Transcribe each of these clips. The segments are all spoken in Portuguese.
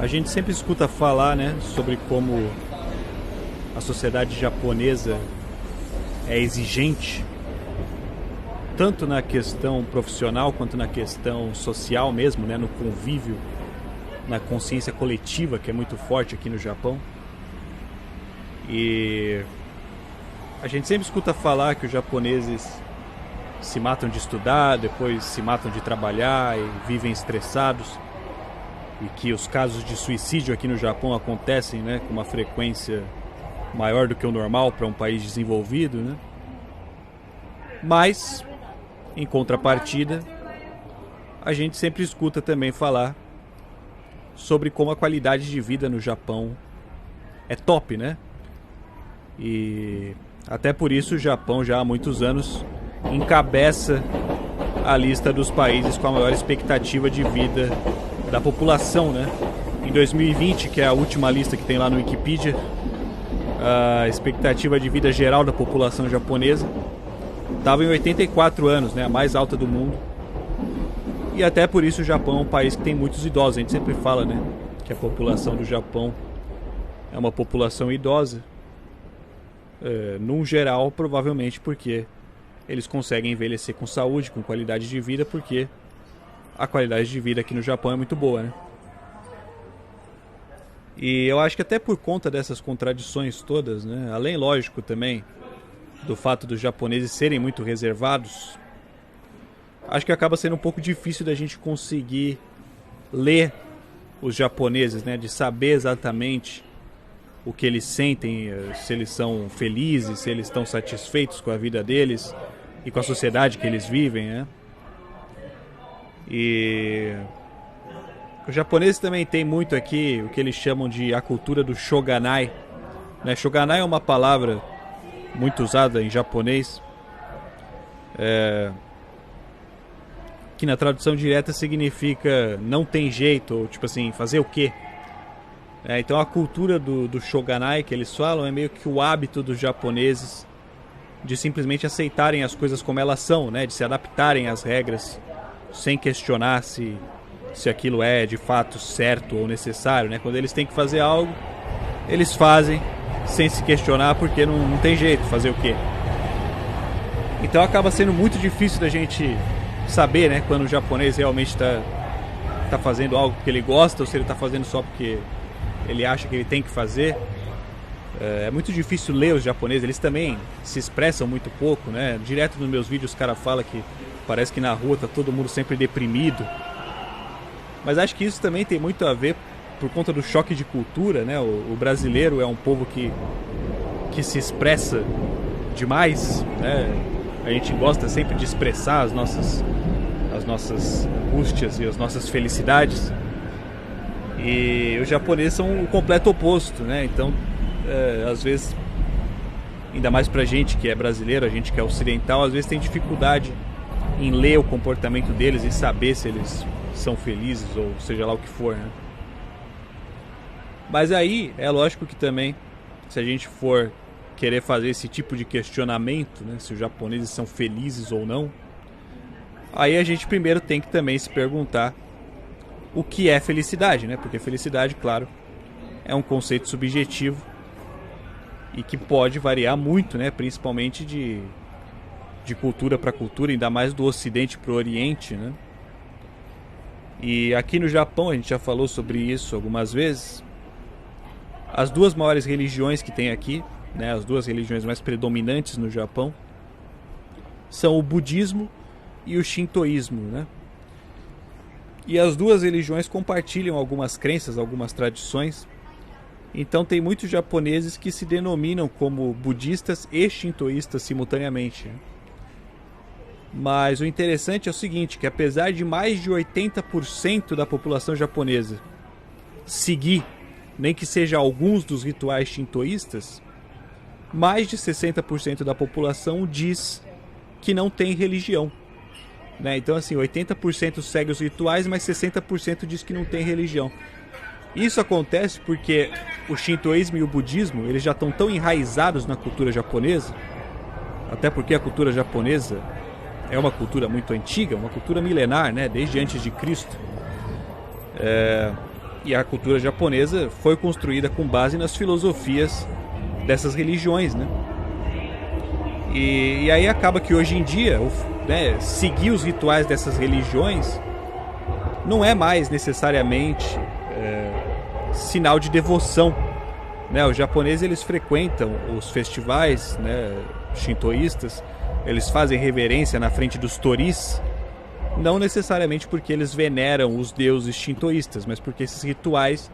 A gente sempre escuta falar, né, sobre como a sociedade japonesa é exigente, tanto na questão profissional quanto na questão social mesmo, né, no convívio, na consciência coletiva, que é muito forte aqui no Japão. E a gente sempre escuta falar que os japoneses se matam de estudar, depois se matam de trabalhar e vivem estressados, e que os casos de suicídio aqui no Japão acontecem, né, com uma frequência maior do que o normal para um país desenvolvido, né? Mas, em contrapartida, a gente sempre escuta também falar sobre como a qualidade de vida no Japão é top, né? E até por isso o Japão já há muitos anos encabeça a lista dos países com a maior expectativa de vida da população, né? Em 2020, que é a última lista que tem lá no Wikipedia, a expectativa de vida geral da população japonesa estava em 84 anos, né? A mais alta do mundo. E até por isso o Japão é um país que tem muitos idosos. A gente sempre fala, né, que a população do Japão é uma população idosa. Num geral, provavelmente porque eles conseguem envelhecer com saúde, com qualidade de vida, porque a qualidade de vida aqui no Japão é muito boa, né? E eu acho que até por conta dessas contradições todas, né, além, lógico, também do fato dos japoneses serem muito reservados, acho que acaba sendo um pouco difícil da gente conseguir ler os japoneses, né, de saber exatamente o que eles sentem, se eles são felizes, se eles estão satisfeitos com a vida deles e com a sociedade que eles vivem, né? E os japoneses também têm muito aqui o que eles chamam de a cultura do shoganai, né? Shoganai é uma palavra muito usada em japonês, que na tradução direta significa não tem jeito, ou tipo assim, fazer o quê? Então a cultura do shoganai que eles falam é meio que o hábito dos japoneses de simplesmente aceitarem as coisas como elas são, né? De se adaptarem às regras sem questionar se aquilo é de fato certo ou necessário, né? Quando eles têm que fazer algo, eles fazem sem se questionar, porque não tem jeito, fazer o quê? Então acaba sendo muito difícil da gente saber, né, quando o japonês realmente está fazendo algo porque ele gosta ou se ele está fazendo só porque ele acha que ele tem que fazer. É muito difícil ler os japoneses, eles também se expressam muito pouco, né? Direto nos meus vídeos os caras falam que parece que na rua tá todo mundo sempre deprimido. Mas acho que isso também tem muito a ver por conta do choque de cultura, né? O brasileiro é um povo que se expressa demais, né? A gente gosta sempre de expressar as nossas angústias e as nossas felicidades. E os japoneses são o completo oposto, né? Então, às vezes, ainda mais pra gente que é brasileiro, a gente que é ocidental, às vezes tem dificuldade em ler o comportamento deles e saber se eles são felizes ou seja lá o que for, né? Mas aí, é lógico que também, se a gente for querer fazer esse tipo de questionamento, né, se os japoneses são felizes ou não, aí a gente primeiro tem que também se perguntar o que é felicidade, né? Porque felicidade, claro, é um conceito subjetivo e que pode variar muito, né? Principalmente de cultura para cultura, ainda mais do Ocidente para o Oriente, né? E aqui no Japão, a gente já falou sobre isso algumas vezes, as duas maiores religiões que tem aqui, né, as duas religiões mais predominantes no Japão, são o budismo e o shintoísmo, né? E as duas religiões compartilham algumas crenças, algumas tradições. Então tem muitos japoneses que se denominam como budistas e shintoístas simultaneamente. Mas o interessante é o seguinte, que apesar de mais de 80% da população japonesa seguir, nem que seja alguns dos rituais shintoístas, mais de 60% da população diz que não tem religião, né? Então assim, 80% segue os rituais, mas 60% diz que não tem religião. Isso acontece porque o shintoísmo e o budismo, eles já estão tão enraizados na cultura japonesa, até porque a cultura japonesa é uma cultura muito antiga, uma cultura milenar, né? Desde antes de Cristo. E a cultura japonesa foi construída com base nas filosofias dessas religiões, né? E aí acaba que hoje em dia, né, seguir os rituais dessas religiões não é mais necessariamente sinal de devoção, né? Os japoneses, eles frequentam os festivais, né, shintoístas, eles fazem reverência na frente dos toris, não necessariamente porque eles veneram os deuses shintoístas, mas porque esses rituais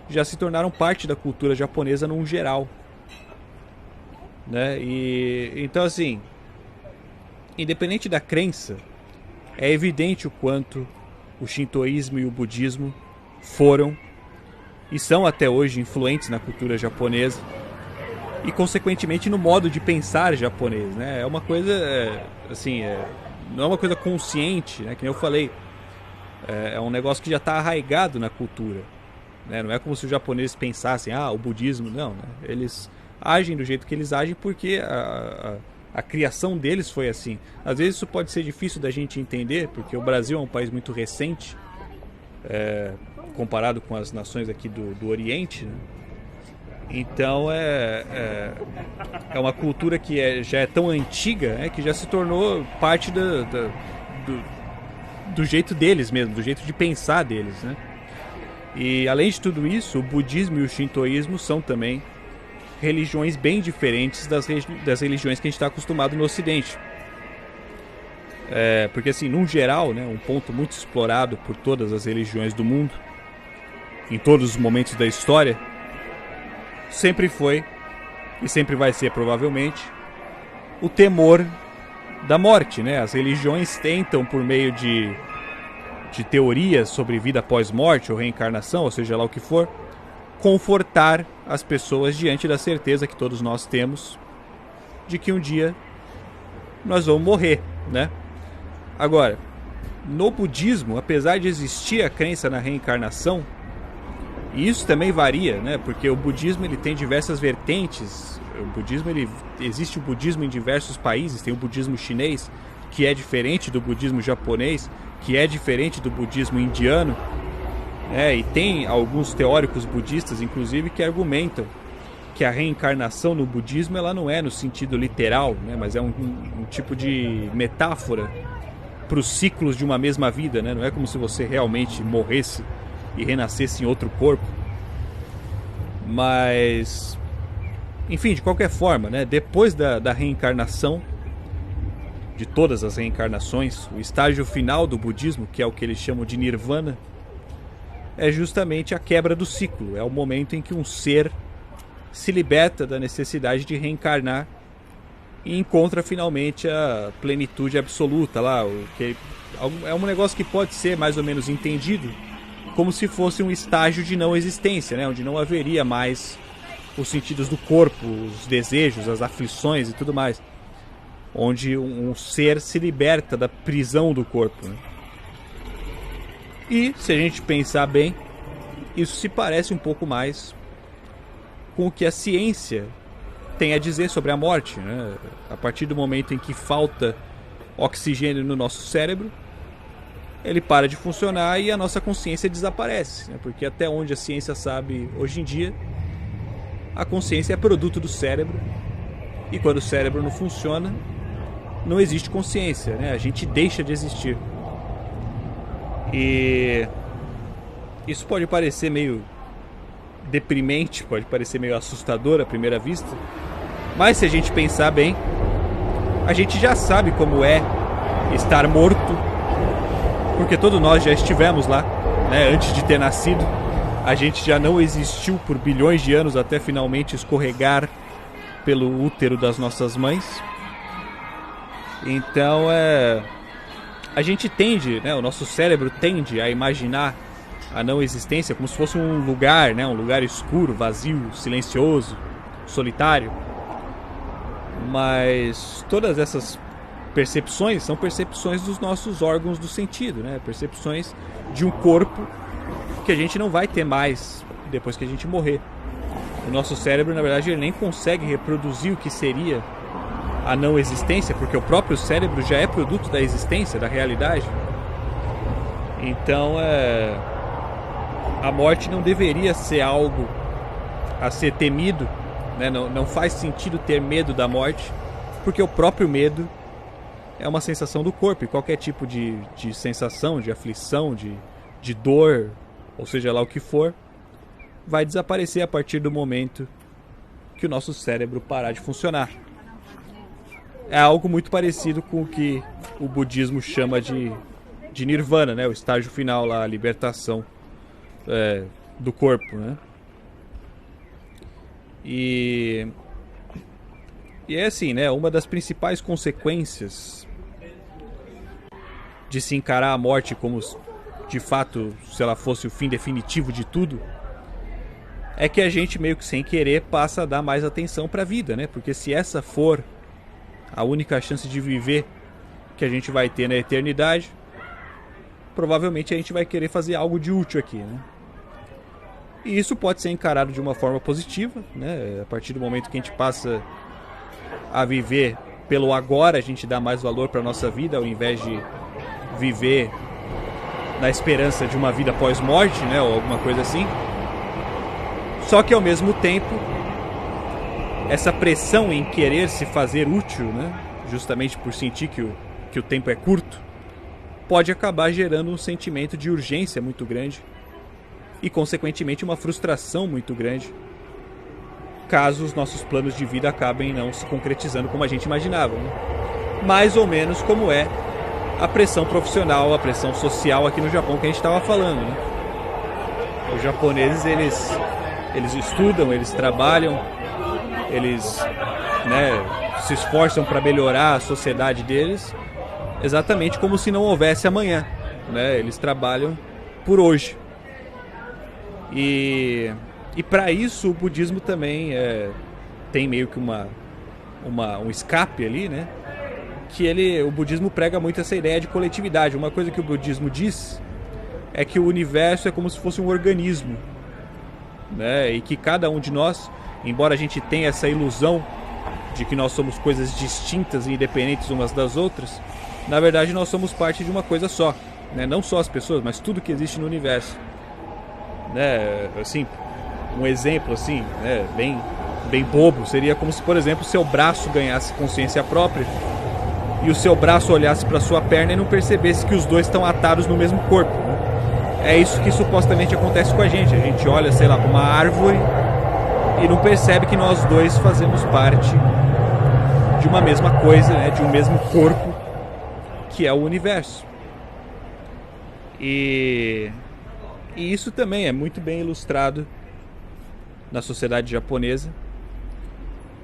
já se tornaram parte da cultura japonesa num geral, né? E então, assim, independente da crença, é evidente o quanto o shintoísmo e o budismo foram e são até hoje influentes na cultura japonesa e, consequentemente, no modo de pensar japonês, né? É uma coisa, assim, não é uma coisa consciente, né? Que nem eu falei, é um negócio que já está arraigado na cultura, né? Não é como se os japoneses pensassem, o budismo, não, né? Eles agem do jeito que eles agem porque a criação deles foi assim. Às vezes isso pode ser difícil da gente entender, porque o Brasil é um país muito recente, comparado com as nações aqui do Oriente, né? Então é uma cultura que já é tão antiga, que já se tornou parte do jeito deles mesmo, do jeito de pensar deles, né? E além de tudo isso, o budismo e o shintoísmo são também religiões bem diferentes das religiões que a gente está acostumado no Ocidente. Porque, assim, num geral, né, um ponto muito explorado por todas as religiões do mundo, em todos os momentos da história, sempre foi, e sempre vai ser provavelmente, o temor da morte, né? As religiões tentam, por meio de teorias sobre vida após morte ou reencarnação, ou seja lá o que for, confortar as pessoas diante da certeza que todos nós temos de que um dia nós vamos morrer, né? Agora, no budismo, apesar de existir a crença na reencarnação, e isso também varia, né? Porque o budismo, ele tem diversas vertentes. Existe o budismo em diversos países. Tem o budismo chinês, que é diferente do budismo japonês, que é diferente do budismo indiano. E tem alguns teóricos budistas, inclusive, que argumentam que a reencarnação no budismo ela não é no sentido literal, né? Mas é um tipo de metáfora para os ciclos de uma mesma vida, né? Não é como se você realmente morresse e renascesse em outro corpo. Mas, enfim, de qualquer forma, né? Depois da reencarnação, de todas as reencarnações, o estágio final do budismo, que é o que eles chamam de nirvana, é justamente a quebra do ciclo. É o momento em que um ser se liberta da necessidade de reencarnar e encontra finalmente a plenitude absoluta lá. É um negócio que pode ser mais ou menos entendido como se fosse um estágio de não existência, né? Onde não haveria mais os sentidos do corpo, os desejos, as aflições e tudo mais. Onde um ser se liberta da prisão do corpo, né? E, se a gente pensar bem, isso se parece um pouco mais com o que a ciência tem a dizer sobre a morte, né? A partir do momento em que falta oxigênio no nosso cérebro, ele para de funcionar e a nossa consciência desaparece, né? Porque até onde a ciência sabe hoje em dia, a consciência é produto do cérebro, e quando o cérebro não funciona, não existe consciência, né? A gente deixa de existir. E isso pode parecer meio deprimente, pode parecer meio assustador à primeira vista, mas se a gente pensar bem, a gente já sabe como é estar morto, porque todos nós já estivemos lá, né? Antes de ter nascido, a gente já não existiu por bilhões de anos até finalmente escorregar pelo útero das nossas mães. Então a gente tende, né? O nosso cérebro tende a imaginar a não existência como se fosse um lugar, né? Um lugar escuro, vazio, silencioso, solitário. Mas todas essas percepções são percepções dos nossos órgãos do sentido, né? Percepções de um corpo que a gente não vai ter mais depois que a gente morrer. O nosso cérebro, na verdade, ele nem consegue reproduzir o que seria a não existência, porque o próprio cérebro já é produto da existência, da realidade. Então, a morte não deveria ser algo a ser temido, né? Não faz sentido ter medo da morte, porque o próprio medo é uma sensação do corpo, e qualquer tipo de sensação, de aflição, de dor, ou seja lá o que for, vai desaparecer a partir do momento que o nosso cérebro parar de funcionar. É algo muito parecido com o que o budismo chama de nirvana, né? O estágio final lá, a libertação do corpo, né? E é assim, né? Uma das principais consequências de se encarar a morte como, de fato, se ela fosse o fim definitivo de tudo, é que a gente meio que sem querer passa a dar mais atenção para a vida, né? Porque se essa for a única chance de viver que a gente vai ter na eternidade, provavelmente a gente vai querer fazer algo de útil aqui, né? E isso pode ser encarado de uma forma positiva, né? A partir do momento que a gente passa a viver pelo agora, a gente dá mais valor para a nossa vida, ao invés de viver na esperança de uma vida pós-morte, né? Ou alguma coisa assim. Só que ao mesmo tempo, essa pressão em querer se fazer útil, né? Justamente por sentir que o tempo é curto, pode acabar gerando um sentimento de urgência muito grande e, consequentemente, uma frustração muito grande, caso os nossos planos de vida acabem não se concretizando como a gente imaginava, né? Mais ou menos como é a pressão profissional, a pressão social aqui no Japão que a gente estava falando, né? Os japoneses, eles estudam, eles trabalham, eles, né, se esforçam para melhorar a sociedade deles, exatamente como se não houvesse amanhã, né? Eles trabalham por hoje. E para isso o budismo também tem meio que um escape ali, né? Que o budismo prega muito essa ideia de coletividade. Uma coisa que o budismo diz é que o universo é como se fosse um organismo, né? E que cada um de nós, embora a gente tenha essa ilusão de que nós somos coisas distintas e independentes umas das outras, na verdade nós somos parte de uma coisa só, né? Não só as pessoas, mas tudo que existe no universo, né? Assim, um exemplo assim, né, bem bobo, seria como se, por exemplo, seu braço ganhasse consciência própria e o seu braço olhasse para sua perna e não percebesse que os dois estão atados no mesmo corpo, né? É isso que supostamente acontece com a gente. A gente olha, sei lá, para uma árvore e não percebe que nós dois fazemos parte de uma mesma coisa, né, de um mesmo corpo, que é o universo. E isso também é muito bem ilustrado na sociedade japonesa,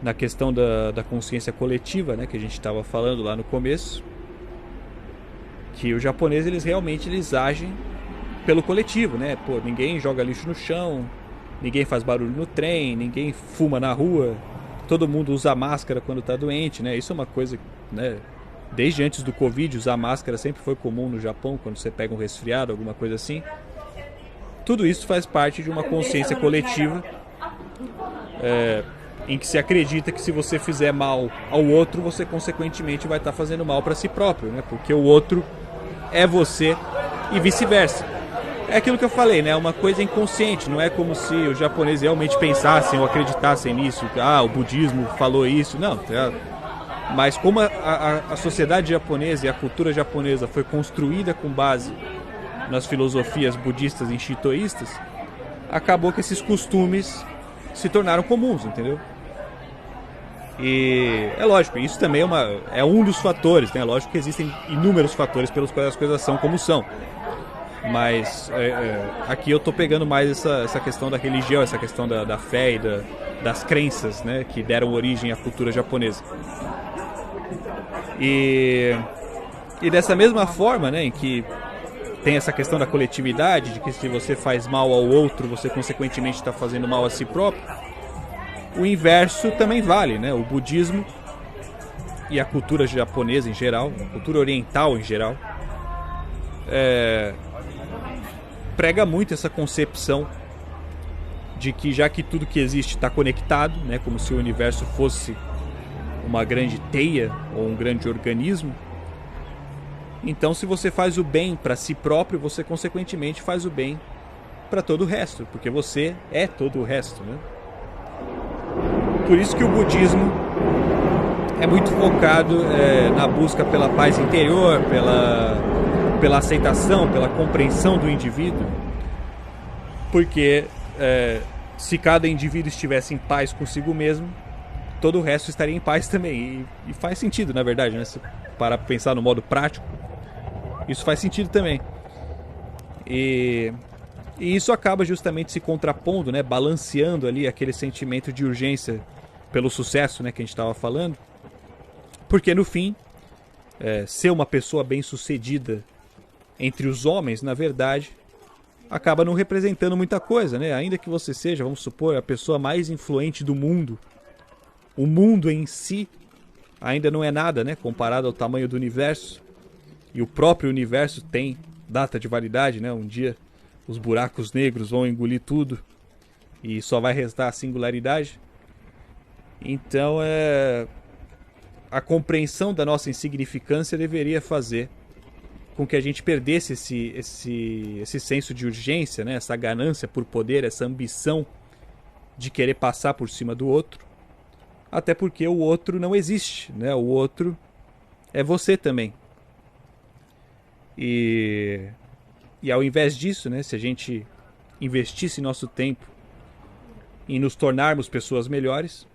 na questão da consciência coletiva, né, que a gente estava falando lá no começo, que os japoneses eles agem pelo coletivo, né? Pô, ninguém joga lixo no chão, ninguém faz barulho no trem, ninguém fuma na rua, todo mundo usa máscara quando está doente, né? Isso é uma coisa, né? Desde antes do Covid, usar máscara sempre foi comum no Japão, quando você pega um resfriado, alguma coisa assim. Tudo isso faz parte de uma consciência coletiva, em que se acredita que se você fizer mal ao outro, você consequentemente vai estar fazendo mal para si próprio, né? Porque o outro é você e vice-versa. É aquilo que eu falei, né? É uma coisa inconsciente, não é como se os japoneses realmente pensassem ou acreditassem nisso. O budismo falou isso. Não, mas como a sociedade japonesa e a cultura japonesa foi construída com base nas filosofias budistas e shintoístas, acabou que esses costumes se tornaram comuns, entendeu? E é lógico, isso também é um dos fatores, né? É lógico que existem inúmeros fatores pelos quais as coisas são como são. Mas aqui eu tô pegando mais essa questão da religião, essa questão da fé e das crenças, né, que deram origem à cultura japonesa. E dessa mesma forma, né, em que tem essa questão da coletividade, de que se você faz mal ao outro, você consequentemente está fazendo mal a si próprio, o inverso também vale, né? O budismo e a cultura japonesa em geral, a cultura oriental em geral, prega muito essa concepção de que já que tudo que existe está conectado, né, como se o universo fosse uma grande teia ou um grande organismo, então se você faz o bem para si próprio, você consequentemente faz o bem para todo o resto, porque você é todo o resto, né? Por isso que o budismo é muito focado na busca pela paz interior, pela aceitação, pela compreensão do indivíduo, porque se cada indivíduo estivesse em paz consigo mesmo, todo o resto estaria em paz também. E faz sentido, na verdade, né? Se para pensar no modo prático, isso faz sentido também. E isso acaba justamente se contrapondo, né? Balanceando ali aquele sentimento de urgência pelo sucesso, né? Que a gente estava falando. Porque no fim, ser uma pessoa bem-sucedida entre os homens, na verdade, acaba não representando muita coisa, né? Ainda que você seja, vamos supor, a pessoa mais influente do mundo, o mundo em si ainda não é nada, né? Comparado ao tamanho do universo. E o próprio universo tem data de validade, né? Um dia os buracos negros vão engolir tudo e só vai restar a singularidade. Então, a compreensão da nossa insignificância deveria fazer com que a gente perdesse esse senso de urgência, né? Essa ganância por poder, essa ambição de querer passar por cima do outro. Até porque o outro não existe, né? O outro é você também. E ao invés disso, né? Se a gente investisse nosso tempo em nos tornarmos pessoas melhores,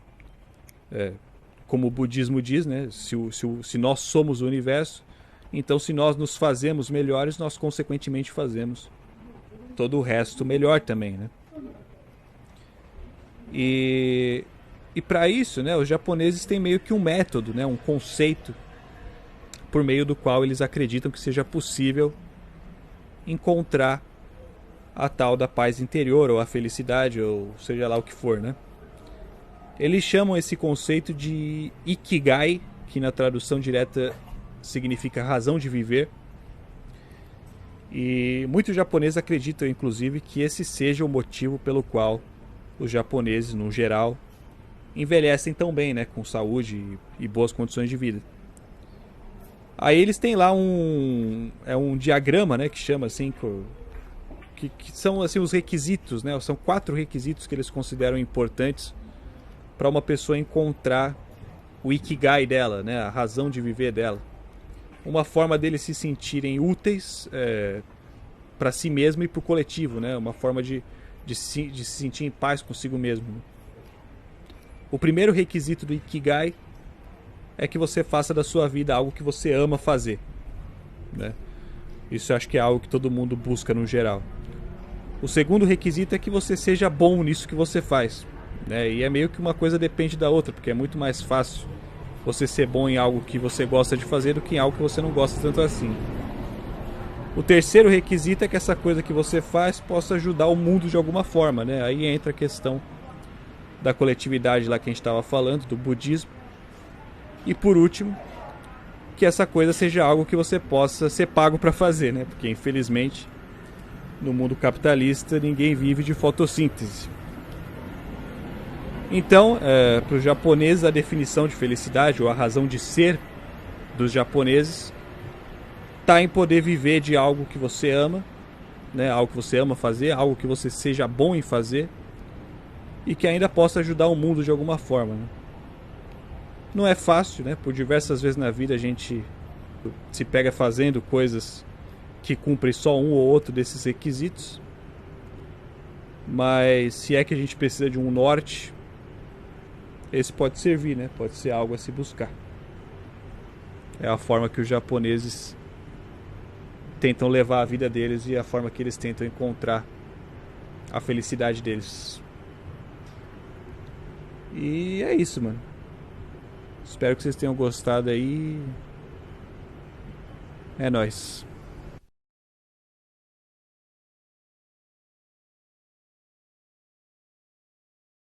como o budismo diz, né? Se nós somos o universo, então se nós nos fazemos melhores, nós consequentemente fazemos todo o resto melhor também, né? E para isso, né, os japoneses têm meio que um método, né, um conceito por meio do qual eles acreditam que seja possível encontrar a tal da paz interior, ou a felicidade, ou seja lá o que for, né? Eles chamam esse conceito de Ikigai, que na tradução direta significa razão de viver. E muitos japoneses acreditam, inclusive, que esse seja o motivo pelo qual os japoneses, no geral, envelhecem tão bem, né, com saúde e boas condições de vida. Aí eles têm lá um diagrama, né, que chama assim, que são assim os requisitos, né? São 4 requisitos que eles consideram importantes para uma pessoa encontrar o Ikigai dela, né, a razão de viver dela. Uma forma deles se sentirem úteis para si mesmo e para o coletivo, né? Uma forma de se sentir em paz consigo mesmo. O primeiro requisito do Ikigai é que você faça da sua vida algo que você ama fazer, né? Isso eu acho que é algo que todo mundo busca no geral. O segundo requisito é que você seja bom nisso que você faz, né? E é meio que uma coisa depende da outra, porque é muito mais fácil você ser bom em algo que você gosta de fazer do que em algo que você não gosta tanto assim. O terceiro requisito é que essa coisa que você faz possa ajudar o mundo de alguma forma, né? Aí entra a questão da coletividade lá que a gente estava falando, do budismo. E por último, que essa coisa seja algo que você possa ser pago para fazer, né? Porque infelizmente no mundo capitalista ninguém vive de fotossíntese. Então, para os japoneses, a definição de felicidade, ou a razão de ser dos japoneses, está em poder viver de algo que você ama, né? Algo que você ama fazer, algo que você seja bom em fazer e que ainda possa ajudar o mundo de alguma forma, né? Não é fácil, né? Por diversas vezes na vida a gente se pega fazendo coisas que cumprem só um ou outro desses requisitos. Mas se é que a gente precisa de um norte, esse pode servir, né? Pode ser algo a se buscar. É a forma que os japoneses tentam levar a vida deles e a forma que eles tentam encontrar a felicidade deles. E é isso, mano. Espero que vocês tenham gostado aí. É nóis.